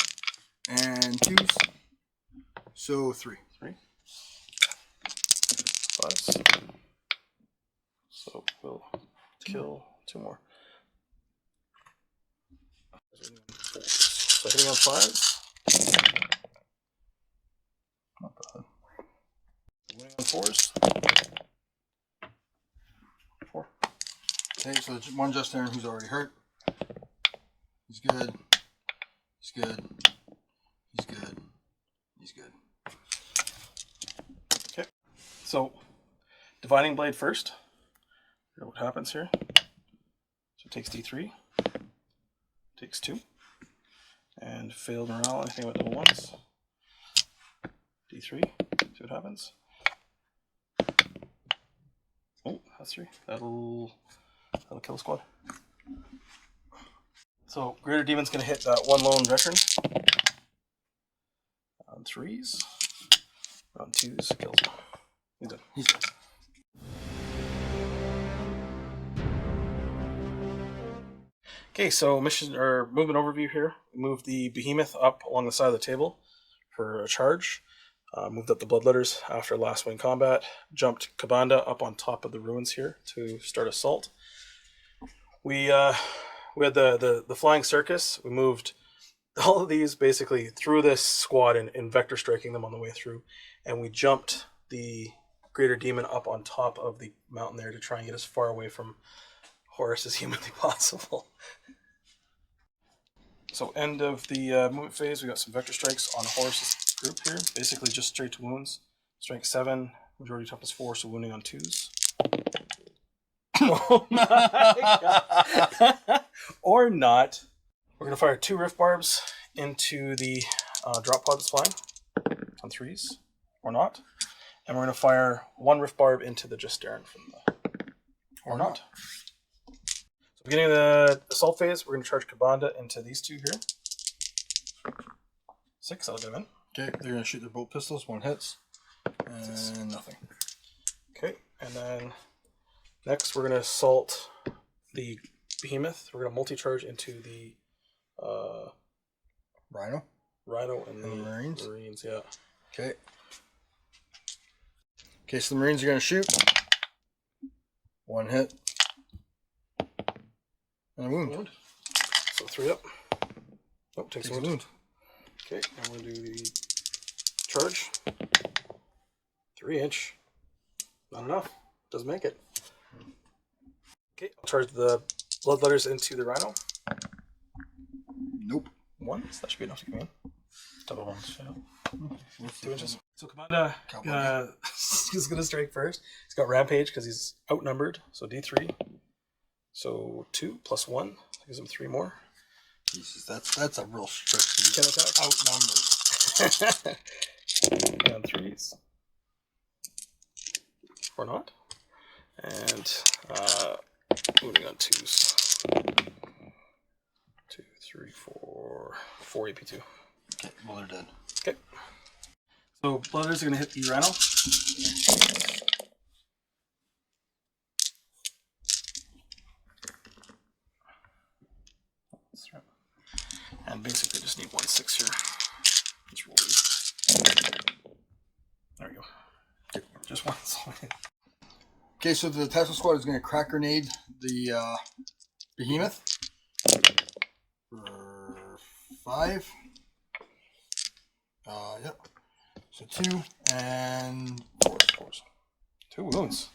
And 2s. So 3. 3. 5s. So we'll kill 2 more. So hitting on 5s. Not bad. Winning on 4s. 4. Okay, so one Justarian who's already hurt. He's good. He's good. He's good. He's good. Okay. So Divining Blade first. Here's what happens here. So it takes D3. Takes 2. And failed morale, anything about double 1s. D3. See what happens. Oh, that's 3. That'll kill the squad. So Greater Demon's gonna hit that 1 lone veteran. On 3s. On 2s, kills him. He's done. He's dead. Okay, so mission or movement overview here. Move the behemoth up along the side of the table for a charge. Moved up the bloodletters after last wing combat. Jumped Kabanda up on top of the ruins here to start assault. We had the flying circus. We moved all of these basically through this squad and vector striking them on the way through, and we jumped the Greater Demon up on top of the mountain there to try and get as far away from Horus as humanly possible. So end of the movement phase, we got some vector strikes on Horus's group here. Basically just straight to wounds. Strength 7, majority toughness 4, so wounding on 2s. Oh my God. Or not. We're going to fire 2 rift barbs into the drop pod that's flying on 3s, or not. And we're going to fire 1 rift barb into the Justarian from the... Or not. So beginning of the assault phase, we're going to charge Kabanda into these 2 here. 6, that'll get them in. Okay, they're going to shoot their bolt pistols. 1 hits. And nothing. Okay, and then next we're going to assault the behemoth. We're going to multi-charge into the Rhino and the Marines. Marines, yeah. Okay. Okay, so the Marines are going to shoot. 1 hit. And a wound. So 3 up. Oh, takes a wound. wound. Okay, and we're going to do the charge. 3-inch. Not enough. Doesn't make it. Okay, I'll charge the bloodletters into the Rhino. Nope. 1, so that should be enough to get me in. Double 1s, yeah. 2 inches. So Kabanda he's going to strike first. He's got Rampage because he's outnumbered. So D3. So 2 plus 1. Gives him 3 more. Jesus, that's a real stretch. 10 attack. Outnumbered. And 3s. Or not. And moving on 2s. 2, 3, 4. 4 AP2. Okay, well they're dead. Okay. So bloodletters are going to hit the Rhino. And basically just need 1/6 here. Just roll these. There we go. Just one. Okay, so the Tesla squad is going to crack grenade the behemoth for 5. Yep. So 2 and 4. 2 wounds.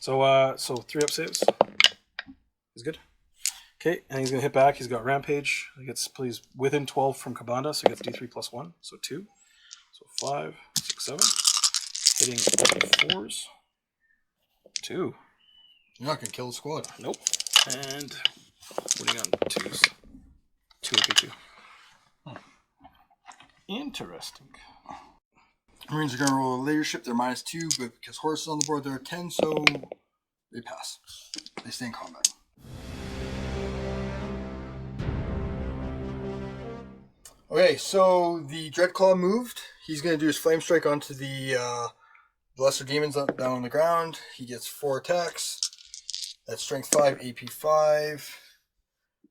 So 3 up saves. He's good. Okay, and he's gonna hit back. He's got rampage. He gets please within 12 from Kabanda, so he gets D3 plus 1. So 2. So 5, 6, 7. Hitting 4s. 2. You're not going to kill the squad. Nope. And putting on 2s. 2 AP2. Interesting. Marines are going to roll a leadership. They're -2, but because Horus is on the board, they're 10, so they pass. They stay in combat. Okay, so the Dreadclaw moved. He's going to do his Flame Strike onto the Lesser Demons down on the ground. He gets 4 attacks. That's Strength 5, AP 5,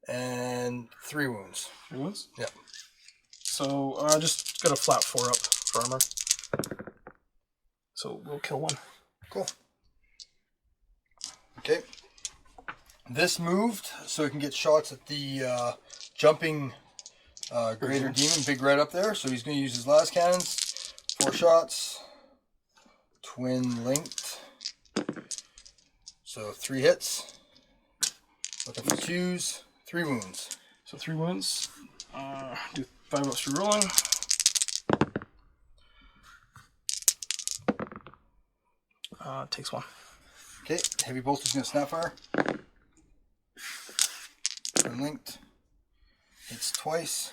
and 3 wounds. 3 wounds? Yeah. So just got a flat 4 up for armor. So we'll kill 1. Cool. Okay. This moved so he can get shots at the jumping Greater Demon, Big Red up there. So he's going to use his last cannons. 4 shots. Twin linked. So 3 hits. Looking for 2s. 3 wounds. So 3 wounds. Do 5 ups for rolling. Takes 1. Okay, Heavy Bolter's going to Snapfire. Linked. Hits twice.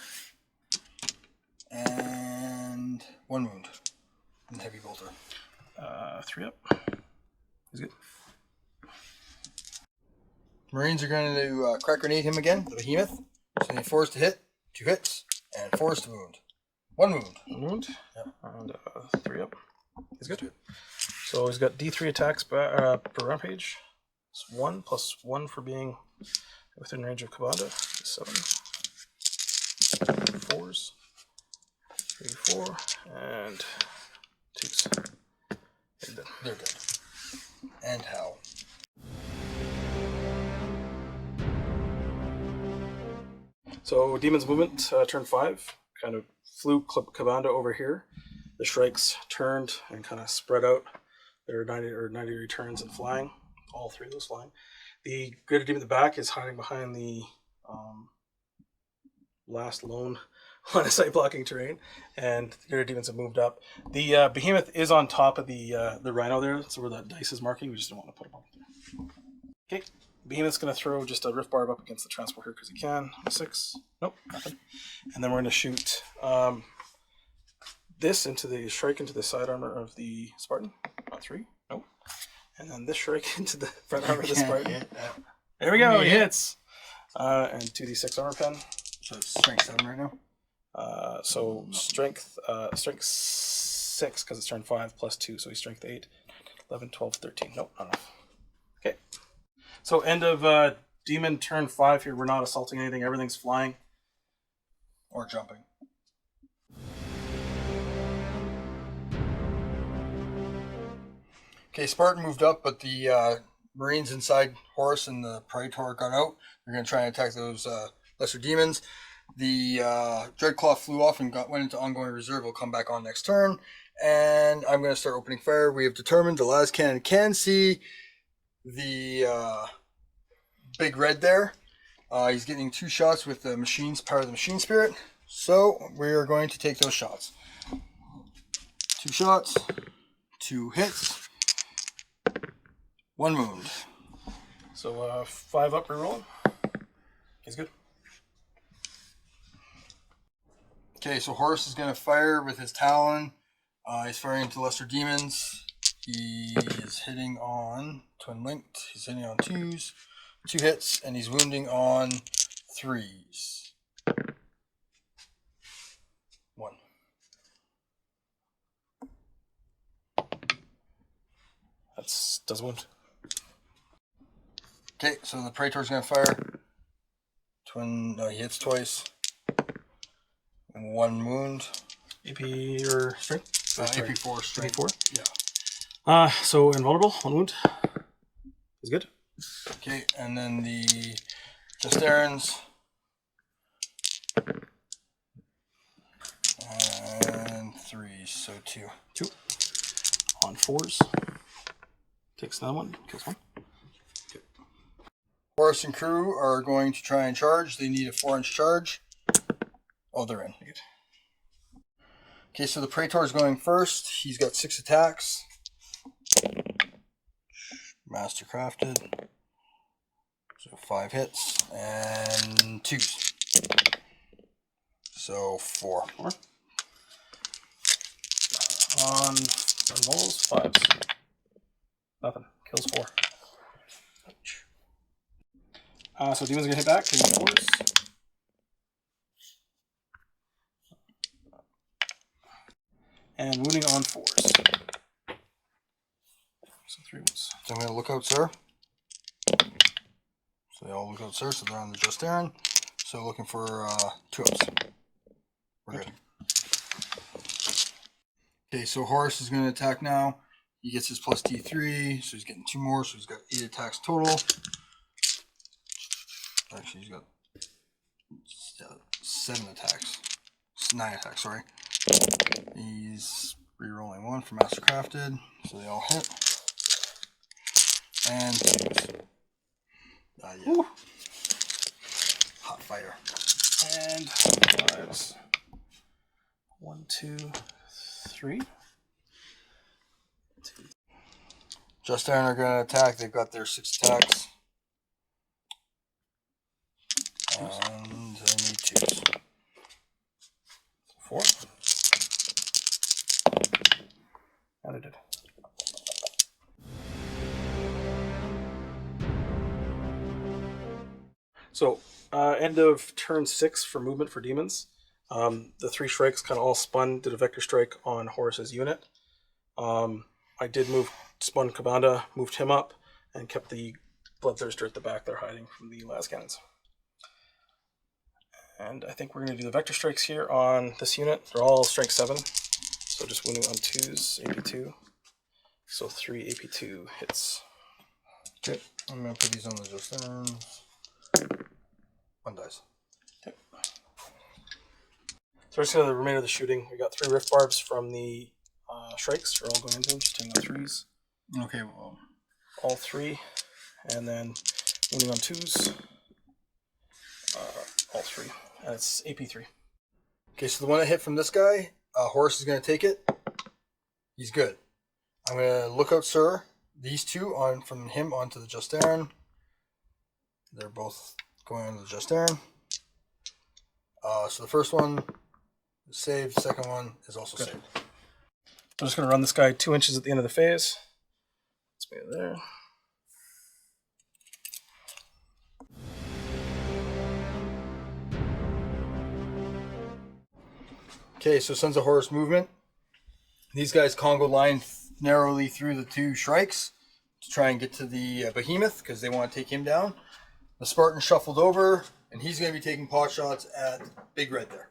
And 1 wound. And Heavy Bolter. 3 up. He's good. Marines are going to crack grenade him again, the behemoth. So they 4s to hit, 2 hits, and 4s to wound. 1 wound. 1 wound. Yeah. And 3 up. He's good. So he's got D3 attacks per rampage. It's 1 plus 1 for being within range of Kabanda. 7. 4s. 3, 4, and 2s. They're good. And how? So Demon's movement, turn 5, kind of flew Kabanda over here. The Shrikes turned and kind of spread out. There are 90 returns and flying. All 3 of those flying. The Greater Demon at the back is hiding behind the last lone line of sight blocking terrain, and the Greater Demons have moved up. The Behemoth is on top of the Rhino there, so where that dice is marking. We just don't want to put him up there. Okay, Behemoth's going to throw just a Rift Barb up against the transport here because he can. 6. Nope, nothing. And then we're going to shoot this into the Shrike into the side armor of the Spartan. 3. Nope. And then this Shrike into the front armor of the Spartan. There we go. He hits. And 2d6 armor pen. So it's strength 7 right now. So strength 6 because it's turn 5 plus 2, so he's strength 8, 11, 12, 13. Nope, not enough. Okay. So end of Demon turn 5 here. We're not assaulting anything. Everything's flying. Or jumping. Okay, Spartan moved up, but the Marines inside Horus and the Praetor got out. They're going to try and attack those Lesser Demons. The Dreadclaw flew off and went into ongoing reserve. Will come back on next turn. And I'm going to start opening fire. We have determined the last cannon can see the Big Red there. He's getting 2 shots with the machines, power of the Machine Spirit. So we are going to take those shots. 2 shots, 2 hits, 1 wound. So 5 up reroll. He's good. Okay, so Horus is going to fire with his Talon. He's firing into Lesser Demons. He is hitting on Twin Linked. He's hitting on 2s, 2 hits, and he's wounding on 3s. 1. Does wound. Okay, so the Praetor's going to fire Twin. No, he hits twice. 1 wound. AP or strength? AP4 strength. AP4? Yeah. So invulnerable, 1 wound. Is good. Okay, and then the Justerans. And 3, so 2. 2. On 4s. Takes another one, kills 1. Okay. Horus and crew are going to try and charge. They need a 4-inch charge. Oh, they're in. Good. Okay, so the Praetor is going first. He's got 6 attacks. Mastercrafted. So 5 hits and 2s. So 4. 4. On rolls, 5s. Nothing. Kills 4. So Demon's gonna hit back, taking 4s. And wounding on 4s. So 3 wounds. So I'm going to look out, sir. So they all look out, sir. So they're on the Justaran. So looking for 2 ups. We're good. Okay, so Horus is going to attack now. He gets his plus D3, so he's getting 2 more, so he's got 8 attacks total. Actually, he's got 7 attacks. 9 attacks, sorry. He's re-rolling 1 for Mastercrafted, so they all hit. And 2s. Yeah. Ooh. Hot fire. And 5s. 1, 2, 3. Justaran are going to attack. They've got their 6 attacks. And they need 2s. 4. And I did. So, end of turn 6 for movement for demons. The 3 strikes kind of all spun, did a vector strike on Horus's unit. I did spun Kabanda, moved him up, and kept the Bloodthirster at the back there hiding from the las cannons. And I think we're going to do the vector strikes here on this unit. They're all strength 7, so just wounding on 2s, AP2. So 3 AP2 hits. Okay, I'm going to put these on the Justarans. 1 dice. Okay. So we're just going to the remainder of the shooting. We got 3 rift barbs from the strikes. They're all going into them, just taking on 3s. Okay, well. All 3. And then wounding on 2s. All 3. And it's AP3. Okay, so the one that hit from this guy, Horus is going to take it. He's good. I'm going to look out, sir. These 2 on from him onto the Justaran. They're both going on the Justaran. So the first one is saved. The second one is also good. saved. I'm just going to run this guy 2 inches at the end of the phase. Let's move there. Okay, so Sons of Horus movement. These guys Congo line narrowly through the 2 strikes to try and get to the Behemoth because they want to take him down. The Spartan shuffled over, and he's going to be taking pot shots at Big Red there.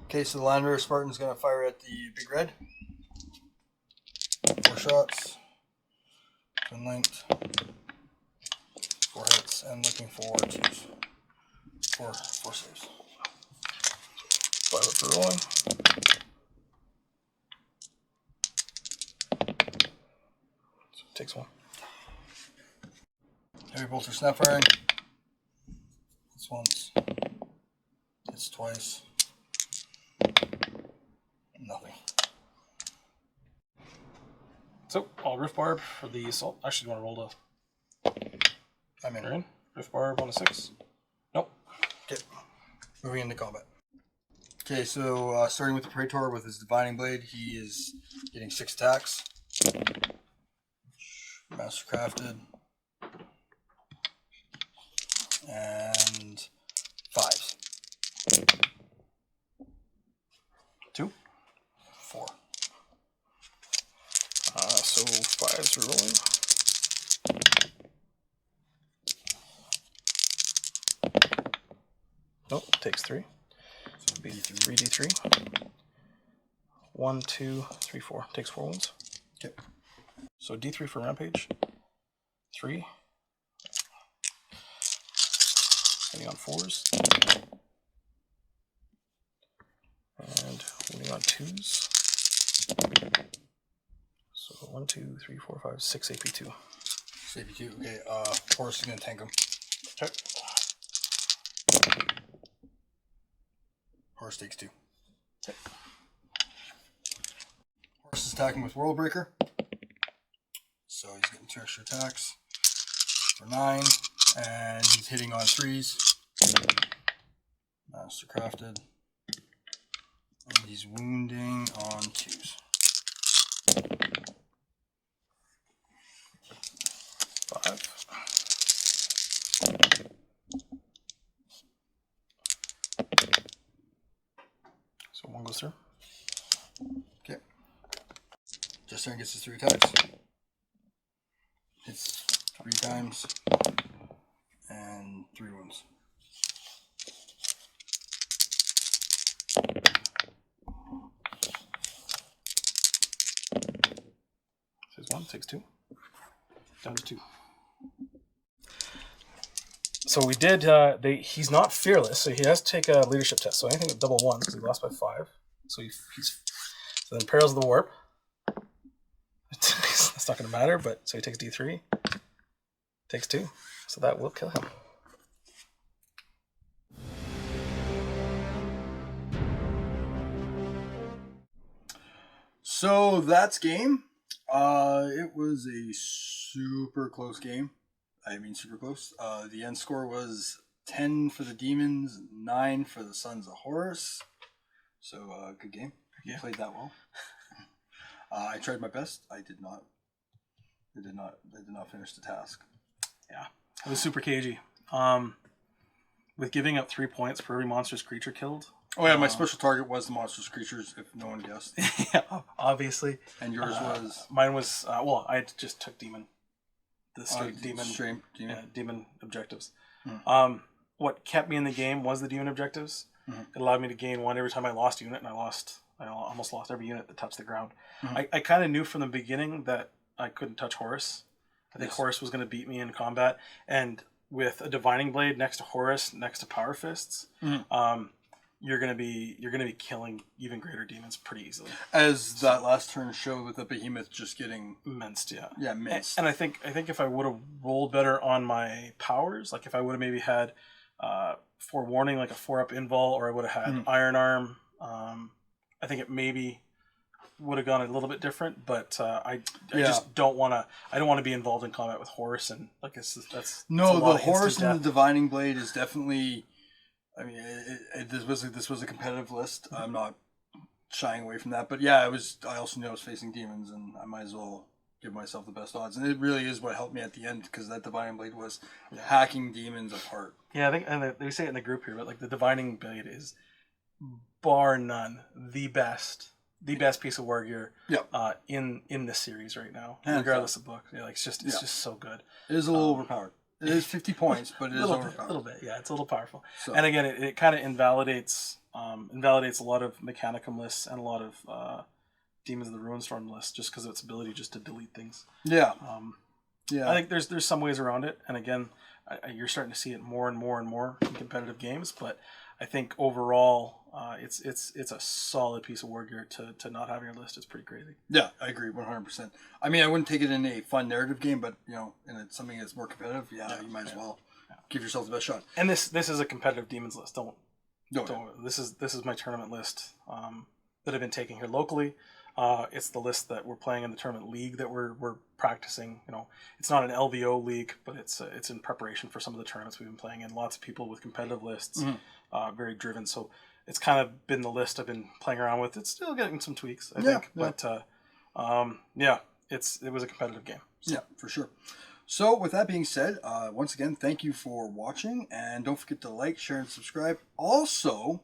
Okay, so the Land Raider Spartan's going to fire at the Big Red. 4 shots. Twin linked. 4 hits, and looking for 2s. 4 saves. 5 for rolling. So takes 1. Heavy bolter snap firing. Hits once. Hits twice. Nothing. So, all Rift Barb for the assault. Actually, do you want to roll I'm in. You're in. Rift Barb on a 6. Nope. Okay. Moving into combat. Okay, so starting with the Praetor with his Divining Blade, he is getting 6 attacks. Mastercrafted. And 5s. 2. 4. So 5s are rolling. Nope, takes 3. So Be D3. 3d3. 1, 2, 3, 4. Takes 4 wounds. Okay. So D3 for Rampage. 3. Hitting on 4s. And winning on 2s. So 1, 2, 3, 4, 5, 6 AP2. 6 AP2. Okay, Horus is going to tank him. Okay. Horus takes 2. Okay. Horus is attacking with World Breaker. So he's getting 2 extra attacks for 9. And he's hitting on 3s. Mastercrafted. And he's wounding on 2s. 5. So 1 goes through. Okay. Jester gets his 3 attacks. Hits 3 times. And 3 wounds. Says 1, takes 2. Down to 2. So we did, he's not fearless, so he has to take a leadership test. So anything with double 1, because he lost by 5. So so then Perils of the Warp. That's not going to matter, but so he takes D3. Takes 2. So that will kill him. So that's game. It was a super close game. I mean, super close. The end score was 10 for the Demons, 9 for the Sons of Horus. So, good game. You played that well. I tried my best. I did not finish the task. Yeah, it was super cagey. With giving up 3 points for every monstrous creature killed. Oh yeah, my special target was the monstrous creatures, if no one guessed. Yeah, obviously. And yours was? Mine was, I just took demon. The straight demon. Straight demon. Yeah, demon objectives. Mm. What kept me in the game was the demon objectives. Mm-hmm. It allowed me to gain 1 every time I lost a unit, and I almost lost every unit that touched the ground. Mm-hmm. I kind of knew from the beginning that I couldn't touch Horus. I think Yes. Horus was going to beat me in combat, and with a Divining Blade next to Horus, next to Power Fists, you're gonna be killing even greater demons pretty easily. As that last turn showed, with the behemoth just getting minced, yeah. Yeah, minced. And I think if I would have rolled better on my powers, like if I would have maybe had forewarning, like a 4-up invul, or I would have had Iron Arm, I think it maybe would have gone a little bit different. But I just don't want to. I don't want to be involved in combat with Horus, and like that's no. The Horus and the Divining Blade is definitely. I mean, this was a competitive list. I'm not shying away from that, but yeah, I also knew I was facing demons, and I might as well give myself the best odds. And it really is what helped me at the end, because that Divining Blade was hacking demons apart. Yeah, I think, and they say it in the group here, but like the Divining Blade is bar none the best piece of war gear in this series right now, regardless of book. Yeah, like it's just so good. It is a little overpowered. It is 50 points, but it is overpowered. A little bit, yeah. It's a little powerful. So. And again, it kind of invalidates a lot of Mechanicum lists and a lot of Demons of the Ruinstorm lists, just because of its ability just to delete things. Yeah. I think there's some ways around it, and again, you're starting to see it more and more and more in competitive games. But I think overall, it's a solid piece of war gear to not have your list. It's pretty crazy. Yeah, I agree 100%. I mean, I wouldn't take it in a fun narrative game, but in something that's more competitive, you might as well give yourself the best shot. And this is a competitive Demons list. Don't. This is my tournament list that I've been taking here locally. It's the list that we're playing in the tournament league that we're practicing. It's not an LVO league, but it's in preparation for some of the tournaments we've been playing in. Lots of people with competitive lists, very driven. So it's kind of been the list I've been playing around with. It's still getting some tweaks, I think. But it was a competitive game. So. Yeah, for sure. So with that being said, once again, thank you for watching, and don't forget to like, share, and subscribe. Also,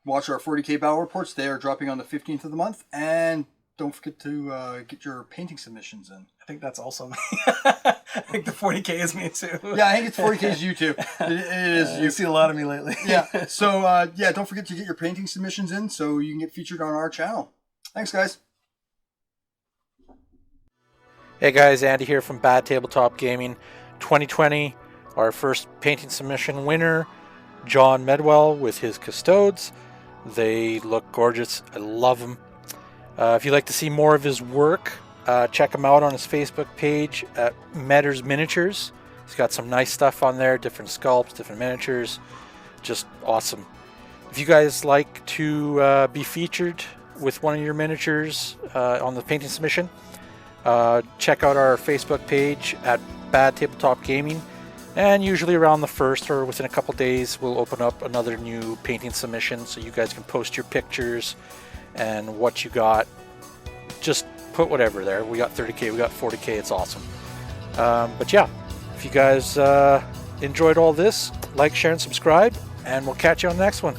watch our 40K Battle Reports. They are dropping on the 15th of the month, and don't forget to get your painting submissions in. I think that's also me. I think the 40K is me too. Yeah, I think it's 40K is you too. It is. You see a lot of me lately. Yeah. So don't forget to get your painting submissions in so you can get featured on our channel. Thanks, guys. Hey guys, Andy here from Bad Tabletop Gaming 2020. Our first painting submission winner, John Medwell with his Custodes. They look gorgeous. I love them. If you'd like to see more of his work, check him out on his Facebook page at Medders Miniatures. He's got some nice stuff on there, different sculpts, different miniatures. Just awesome. If you guys like to be featured with one of your miniatures on the painting submission, check out our Facebook page at Bad Tabletop Gaming, and usually around the 1st or within a couple days we'll open up another new painting submission so you guys can post your pictures and what you got. Just put whatever there. We got 30K, we got 40K, it's awesome. But yeah, if you guys enjoyed all this, like, share, and subscribe, and we'll catch you on the next one.